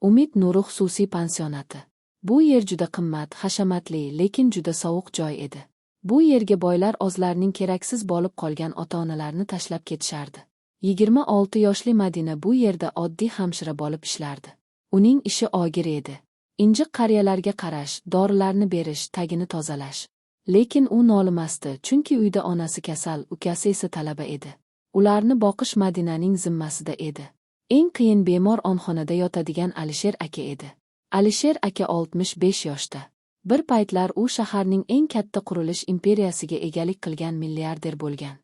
Umid Nuri xususiy pansionati. Bu yer juda qimmat, hashamatli, lekin juda sovuq joy edi. Bu yerga boylar o'zlarining keraksiz bo'lib qolgan ota-onalarini tashlab ketishardi. 26 yoshli Madina bu yerda oddiy hamshira bo'lib ishlardi. Uning ishi og'ir edi. Injiq qariyalarga qarash, dorilarni berish, tagini tozalash. Lekin u nolimasdi, chunki uyda onasi kasal, ukasi esa talaba edi. Ularni boqish Madinaning zimmasida edi. Eng qiyin bemor onxonada yotadigan Alisher aka edi. Alisher aka 65 yoshda. Bir paytlar u shaharning eng katta qurilish imperiyasiga egalik qilgan milliarder bo'lgan.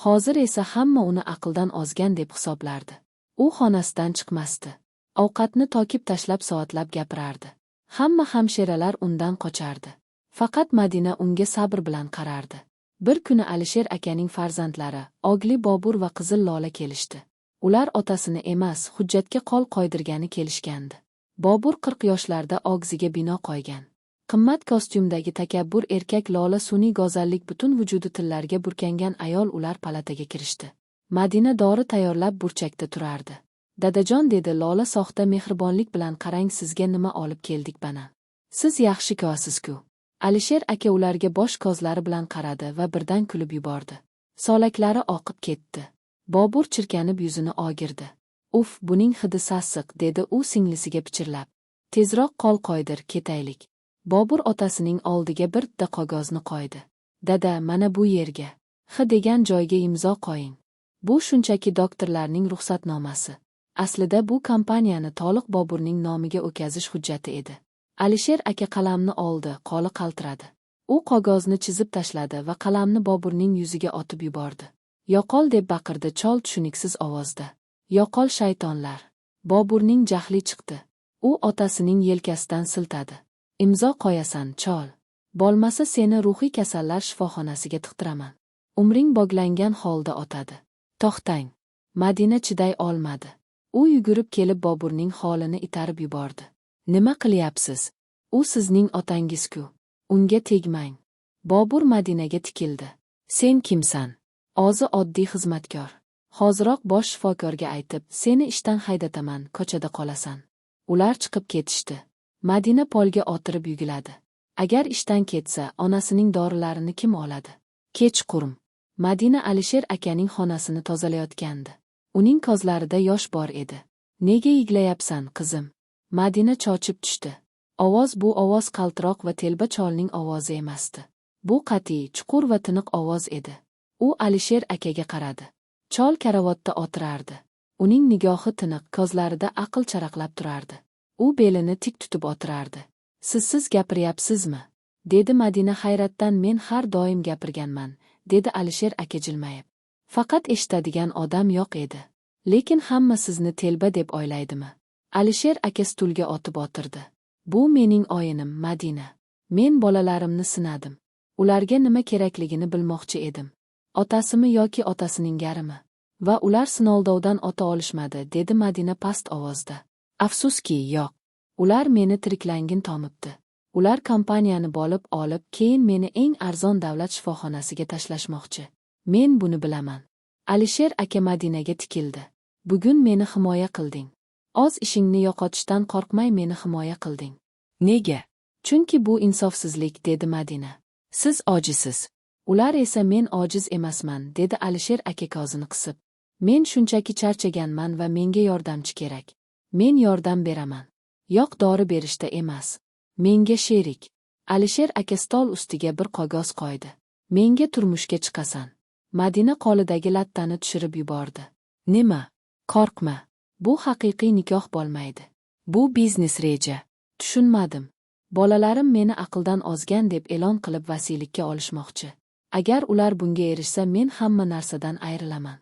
Hozir esa hamma uni aqldan ozgan deb hisoblardi. U xonasidan chiqmasdi. Ovqatni tokib tashlab soatlab gapirardi. Hamma hamshiralar undan qochardi. Faqat Madina unga sabr bilan qarardi. Bir kuni Alisher akaning farzandlari, Ogli Bobur va qizil Lola kelishdi. Ular otasini emas, hujjatga qo'l qo'ydirgani kelishgandi. Bobur 40 yoshlarda og'ziga bino qo'ygan. Qimmat kostyumdagi takabbur erkak Lola sun'iy go'zallik butun vujudi tillarga burkangan ayol ular palataga kirishdi. Madina dori tayyorlab burchakda turardi. "Dadajon", dedi Lola soxta mehribonlik bilan, "qarang, sizga nima olib keldik bana. Siz yaxshi ko'rasiz-ku." Alisher aka ularga bosh ko'zlari bilan qaradi va birdan kulib yubordi. Solaklari oqib ketdi. Bobur chirkanib yuzini o'girdi. "Uf, buning hidi sassiq", dedi u singlisiga pichirlab. "Tezroq qo'l qo'ydir, ketaylik." Bobur otasining oldiga bitta qog'ozni qo'ydi. "Dada, mana bu yerga, X degan joyga imzo qo'ying. Bu shunchaki doktorlarning ruxsatnomasi. Aslida bu kompaniyani to'liq Boburning nomiga o'tkazish hujjati edi." Alisher aka qalamni oldi, qo'li qaltiradi. U qog'ozni chizib tashladi va qalamni Boburning yuziga otib yubordi. "Yo'qol", deb baqirdi chol tushuniksiz ovozda. "Yo'qol, shaytonlar." Boburning jahli chiqdi. U otasining yelkasidan siltadi. "Imzo qo'yasan, chol. Bo'lmasa seni ruhiy kasallar shifoxonasiga tiqtiraman." Umring bog'langan holda otadi. "To'xtang." Madina chiday olmadi. U yugurib kelib Boburning holini itarib yubordi. "Nima qilyapsiz? U sizning otangiz-ku. Unga tegmang." Bobur Madinaga tikildi. "Sen kimsan?" "O'zi oddiy xizmatkor. Hoziroq bosh shifokorga aytib, seni ishdan haydataman, ko'chada qolasan." Ular chiqib ketishdi. Madina polga o'tirib yugiladi. Agar ishdan ketsa, onasining dorilarini kim oladi? Kechqurun Madina Alisher akaning xonasini tozalayotgandi. Uning ko'zlarida yosh bor edi. "Nega yig'layapsan, qizim?" Madina cho'chib tushdi. Ovoz bu ovoz qaltiroq va telba cholning ovozi emasdi. Bu qat'iy, chuqur va tiniq ovoz edi. U Alisher akaga qaradi. Chol karavotda o'tirardi. Uning nigohi tiniq, ko'zlarida aql charaqlab turardi. U belini tik tutib o'tirardi. "Siz gapiryapsizmi?" dedi Madina hayratdan. "Men har doim gapirganman", dedi Alisher aka jilmayib. "Faqat eshitadigan odam yo'q edi. Lekin hamma sizni telba deb o'ylaydimi?" Alisher aka stulga otib o'tirdi. "Bu mening o'yinim, Madina. Men bolalarimni sinadim. Ularga nima kerakligini bilmoqchi edim. Otasimi yoki otasining garimi? Va ular sinovdan o'ta olishmadi", dedi Madina past ovozda. "Afsuski, yo'q. Ular meni tiriklangin tomibdi. Ular kompaniyani bo'lib olib, keyin meni eng arzon davlat shifoxonasiga tashlashmoqchi. Men buni bilaman." Alisher aka Madinaga tikildi. "Bugun meni himoya qilding. O'z ishingni yo'qotishdan qo'rqmay meni himoya qilding." "Nega?" "Chunki bu insofsizlik", dedi Madina. "Siz ojizsiz. Ular esa men ojiz emasman", dedi Alisher aka ko'zini qisib. "Men shunchaki charchaganman va menga yordamchi kerak. Men yordam beraman. Yo'q, dori berishda emas. Menga sherik." Alisher aka stol ustiga bir qog'oz qo'ydi. "Menga turmushga chiqasan." Madina qo'lidagi lattani tushirib yubordi. "Nima? Qo'rqma. Bu haqiqiy nikoh bo'lmaydi. Bu biznes reja." "Tushunmadim." "Bolalarim meni aqldan ozgan deb e'lon qilib vasiylikka olishmoqchi. Agar ular bunga erishsa, men hamma narsadan ayrilaman.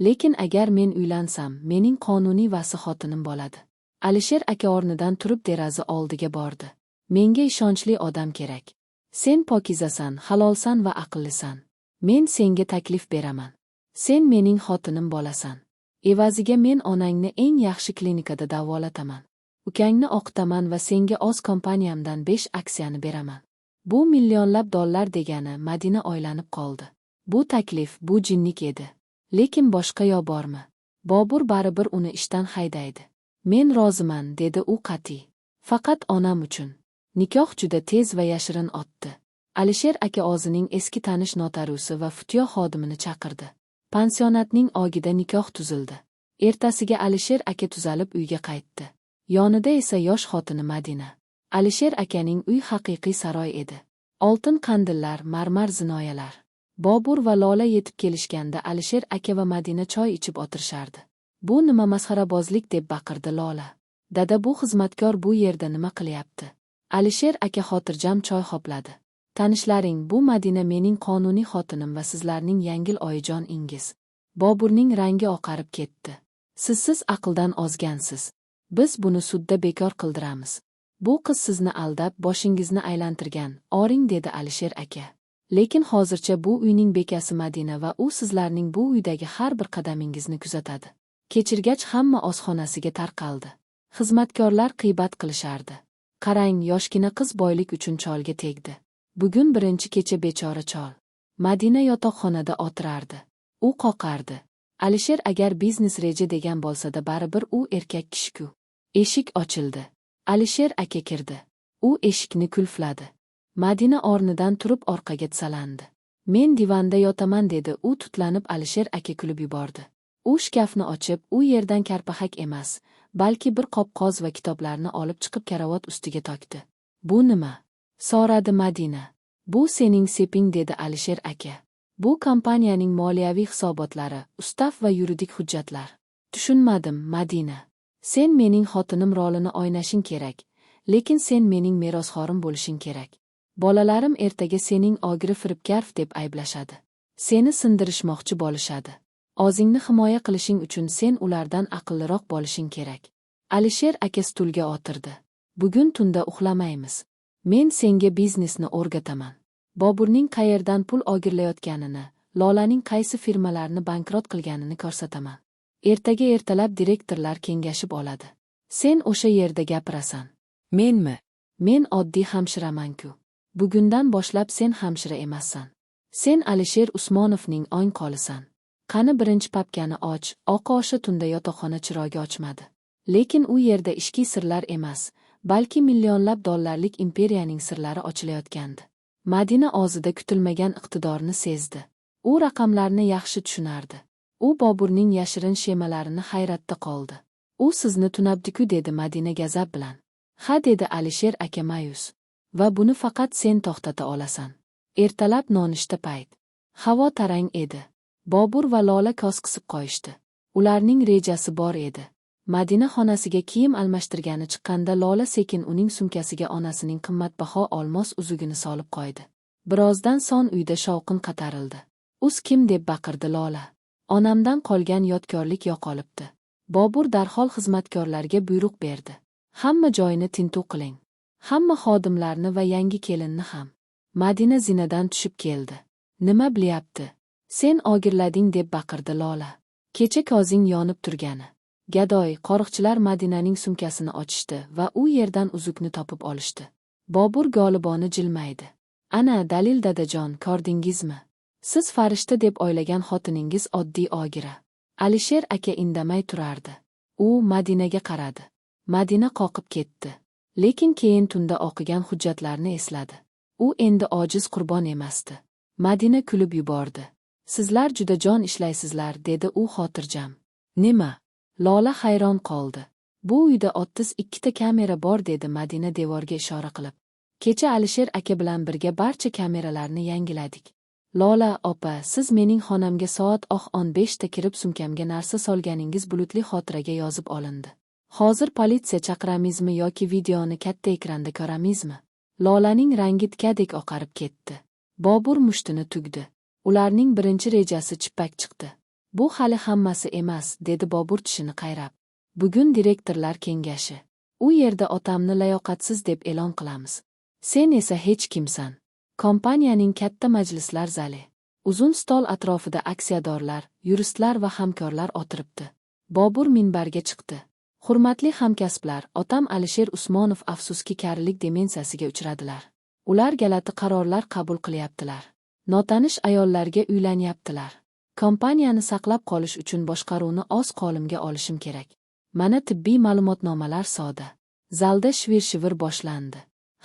Lekin agar men uylansam, mening qonuniy vasi xotinim bo'ladi." Alisher aka o'rnidan turib deraza oldiga bordi. "Menga ishonchli odam kerak. Sen pokizasan, halolsan va aqllisan. Men senga taklif beraman. Sen mening xotinim bo'lasan. Evaziga men onangni eng yaxshi klinikada davolataman. Ukangni o'qitaman va senga o'z kompaniyamdan 5 aksiyani beraman." Bu millionlab dollar degani. Madina o'ylanib qoldi. Bu taklif, bu jinnik edi. Lekin boshqa yo bormi? Bobur baribir uni ishdan haydaydi. Men roziman, dedi u qat'iy. Faqat onam uchun. Nikoh juda tez va yashirin o'tdi. Alisher aka o'zining eski tanish notariusi va futyo xodimini chaqirdi. Pansionatning ogida nikoh tuzildi. Ertasiga Alisher aka tuzalib uyga qaytdi. Yonida esa yosh xotini Madina. Alisher akaning uy haqiqiy saroy edi. Oltin qandillar, marmar zinoyalar. Bobur va Lola yetib kelishganda Alisher aka va Madina choy ichib o'tirishardi. Bu nima masxarabozlik, deb baqirdi Lola. Dada, bu xizmatkor bu yerda nima qilyapti? Alisher aka xotirjam choy hopladi. Tanishlaring, bu Madina mening qonuniy xotinim va sizlarning yangil oyijon ingiz. Boburning rangi oqarib ketdi. Siz aqldan ozgansiz. Biz buni sudda bekor qildiramiz. Bu qiz sizni aldab, boshingizni aylantirgan, oring, dedi Alisher aka. Lekin hozircha bu uyning bekasi Madina va u sizlarning bu uydagi har bir qadamingizni kuzatadi. Kechirgach hamma ozxonasiga tarqaldi. Xizmatkorlar g'iybat qilishardi. Qarang, yoshgina qiz boylik uchun cholga tegdi. Bugun birinchi kecha bechora chol. Madina yotoqxonada o'tirardi. U qoqardi. Alisher agar biznes reja degan bo'lsa-da baribir u erkak kishi-ku. Eshik ochildi. Alisher aka kirdi. U eshikni qulfladi. Madina o'rnidan turib orqaga tisalandi. Men divanda yotaman, dedi u tutlanib. Alisher aka kulib yubordi. U shkafni ochib, u yerdan karpahak emas, balki bir qop qoz va kitoblarni olib chiqib karavot ustiga tokdi. Bu nima? So'radi Madina. Bu sening seping, dedi Alisher aka. Bu kompaniyaning moliyaviy hisobotlari, ustav va yuridik hujjatlar. Tushunmadim, Madina. Sen mening xotinim rolini o'ynashing kerak, lekin sen mening merosxorim bo'lishing kerak. Bolalarim ertaga sening og'iri firibgar deb ayblashadi. Seni sindirishmoqchi bo'lishadi. O'zingni himoya qilishing uchun sen ulardan aqlliroq bo'lishing kerak. Alisher aka stulga o'tirdi. Bugun tunda uxlamaymiz. Men senga biznesni o'rgataman. Boburning qayerdan pul o'g'irlayotganini, Lolaning qaysi firmalarni bankrot qilganini ko'rsataman. Ertaga ertalab direktorlar kengashib oladi. Sen o'sha yerda gapirasan. Menmi? Men oddiy hamshiraman-ku. Bugundan boshlab sen hamshira emassan. Sen Alisher Usmonovning o'ng qolisan. Qani birinchi papkani och. Oqa o'sha tunda yotoqxona chirog'i ochmadi. Lekin u yerda ishki sirlar emas, balki millionlab dollarlik imperiyaning sirlari ochilayotgandi. Madina o'zida kutilmagan iqtidorni sezdi. U raqamlarni yaxshi tushunardi. U Boburning yashirin shemalarini hayratda qoldi. U sizni tunabdi-ku, dedi Madina gazab bilan. Ha, dedi Alisher aka ma'yus. Va buni faqat sen to'xtata olasan. Ertalab nonushta payt. Havo tarang edi. Bobur va Lola ko'z qisib qo'yishdi. Ularning rejasi bor edi. Madina xonasiga kiyim almashtirgani chiqqanda Lola sekin uning sumkasiga onasining qimmatbaho olmos uzugini solib qo'ydi. Birozdan so'ng uyda shovqin qatarildi. "Us kim?" deb baqirdi Lola. "Onamdan qolgan yodgorlik yo'qolibdi." Bobur darhol xizmatkorlarga buyruq berdi. "Hamma joyni tintuv qiling. Hamma xodimlarni va yangi kelinni ham." Madina zinadan tushib keldi. "Nima bilyapti? Sen o'girlading?" deb baqirdi Lola. "Kecha ko'zing yonib turgani." Gadoy, qo'riqchilar Madinaning sumkasini ochishdi va u yerdan uzukni topib olishdi. Bobur g'olibona jilmaydi. "Ana, dalil dadajon, ko'rdingizmi? Siz farishta deb o'ylagan xotiningiz oddiy o'gira." Alisher aka indamay turardi. U Madinaga qaradi. Madina qoqib ketdi. Lekin keyin tunda o'qigan hujjatlarni esladi. U endi ojiz qurbon emasdi. Madina kulib yubordi. "Sizlar juda jon ishlaysizlar", dedi u xotirjam. "Nima?" Lola hayron qoldi. "Bu uyda 32 ta kamera bor", dedi Madina devorga ishora qilib. "Kecha Alisher aka bilan birga barcha kameralarni yangiladik." "Lola opa, siz mening xonamga soat 15 ta kirib sumkamga narsa solganingiz bulutli xotiraga yozib olindi. Hozir politsiya chaqiramizmi yoki videoni katta ekranda ko'ramizmi?" Lolaning rangi tikadek oqarib ketdi. Bobur mushtini tugdi. Ularning birinchi rejasi chippak chiqdi. "Bu hali hammasi emas", dedi Bobur tishini qayrab. "Bugun direktorlar kengashi. U yerda otamni layoqatsiz deb e'lon qilamiz. Sen esa hech kimsan." Kompaniyaning katta majlislar zali. Uzun stol atrofida aksiyadorlar, yuristlar va hamkorlar o'tiribdi. Bobur minbarga chiqdi. "Hurmatli hamkasblar, otam Alisher Usmonov afsuski karilik demensiyasiga uchradilar. Ular galati qarorlar qabul qilyaptilar. Notanish ayollarga uylanyaptilar. Kompaniyani saqlab qolish uchun boshqaruvni o'z qo'limga olishim kerak. Mana tibbiy ma'lumotnomalar soda. Zalda shivir-shivir boshlandi.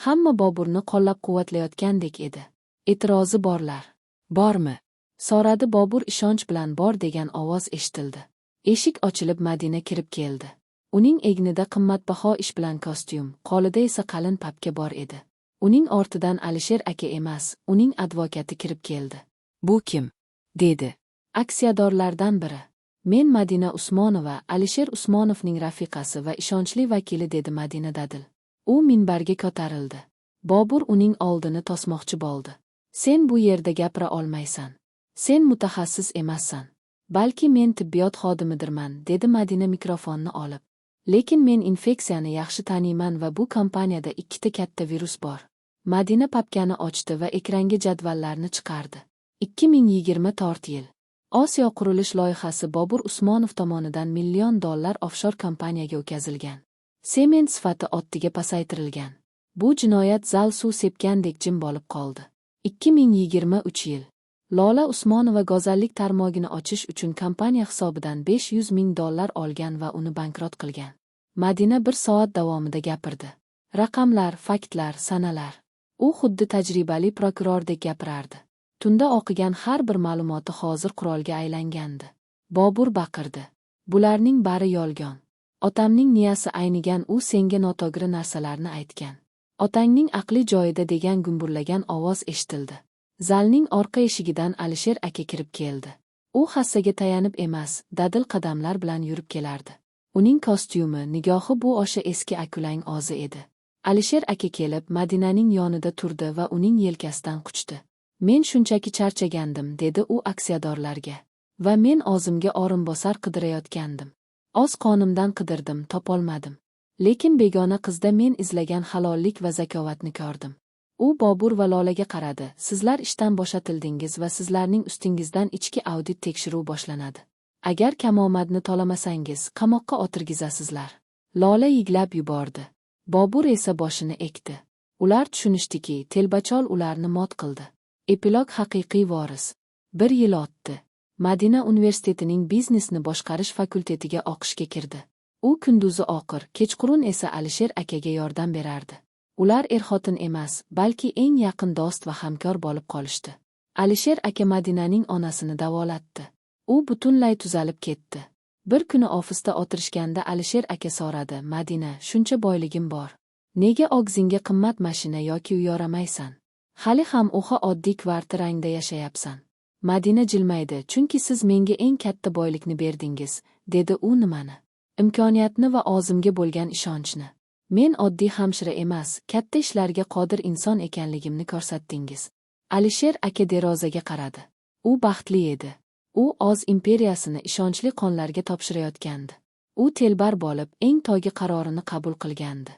Hamma Boburni qo'llab-quvvatlayotgandek edi. E'tirozi borlar. Bormi? So'radi Bobur ishonch bilan. Bor degan ovoz eshitildi. Eshik ochilib Madina kirib keldi. Uning egnida qimmatbaho ish bilan kostyum, qo'lida esa qalin papka bor edi. Uning ortidan Alisher aka emas, uning advokati kirib keldi. Bu kim? Dedi. Aksiyadorlardan biri. Men Madina Usmonova, Alisher Usmonovning rafiqasi va ishonchli vakili, dedi Madina dadil. U minbarga ko'tarildi. Bobur uning oldini tosmoqchi bo'ldi. Sen bu yerda gapira olmaysan. Sen mutaxassis emassan. Balki men tibbiyot xodimidirman, dedi Madina mikrofonni olib. Lekin men infeksiyani yaxshi taniyman va bu kompaniyada ikkita katta virus bor. Madina papkani ochdi va ekranga jadvallarni chiqardi. 2020 yil. Osiyo qurilish loyihasi Bobur Usmonov tomonidan $1 million offshore kompaniyaga o'tkazilgan. Sement sifati oddiga pasaytirilgan. Bu jinoyat zal suv sepgandek jim bo'lib qoldi. 2023 yil. Lola Usmonova go'zallik tarmog'ini ochish uchun kompaniya hisobidan $500 ming olgan va uni bankrot qilgan. Madina 1 soat davomida gapirdi. Raqamlar, faktlar, sanalar. U xuddi tajribali prokurordek gapirardi. Tunda o'qigan har bir ma'lumoti hozir qurolga aylangandi. Bobur baqirdi. Bularning bari yolg'on. Otamning niyasi aynigan, u senga noto'g'ri narsalarni aytgan. Otangning aqli joyida, degan gumburlagan ovoz eshitildi. Zalning orqa eshigidan Alisher aka kirib keldi. U hassaga tayanib emas, dadil qadamlar bilan yurib kelardi. Uning kostyumi, nigohi bu o'sha eski akulang o'zi edi. Alisher aka kelib Madinaning yonida turdi va uning yelkasidan quchdi. Men shunchaki charchagandim, dedi u aksiyadorlarga. Va men o'zimga o'rinbosar qidirayotgandim. O'z qonimdan qidirdim, topolmadim. Lekin begona qizda men izlagan halollik va zakovatni ko'rdim. U Bobur va Lolaga qaradi. Sizlar ishdan bo'shatildingiz va sizlarning ustingizdan ichki audit tekshiruv boshlanadi. Agar kamomadni to'lamasangiz, qamoqqa o'tirgizasizlar. Lola yiglab yubordi. Bobur esa boshini egdi. Ular tushunishdiki, telbachol ularni mot qildi. Epilog haqiqiy voris. 1 yil o'tdi. Madina universitetining biznesni boshqarish fakultetiga o'qishga kirdi. U kunduzi o'qir, kechqurun esa Alisher akaga yordam berardi. Ular er-xotin emas, balki eng yaqin do'st va hamkor bo'lib qolishdi. Alisher aka Madinaning onasini davolatdi. U butunlay tuzalib ketdi. Bir kuni ofisda o'tirishganda Alisher aka so'radi: "Madina, shuncha boyligim bor. Nega og'zingga qimmat mashina yoki uy yoramaysan? Hali ham o'xa oddiy kvartirangda yashayapsan?" Madina jilmaydi. "Chunki siz menga eng katta boylikni berdingiz", dedi u. "Nimani?" "Imkoniyatni va o'zimga bo'lgan ishonchni. Men oddiy hamshira emas, katta ishlarga qodir inson ekanligimni ko'rsatdingiz." Alisher aka derozaga qaradi. U baxtli edi. U o'z imperiyasini ishonchli qonlarga topshirayotgandi. U telbar bo'lib, eng to'g'ri qarorini qabul qilgandi.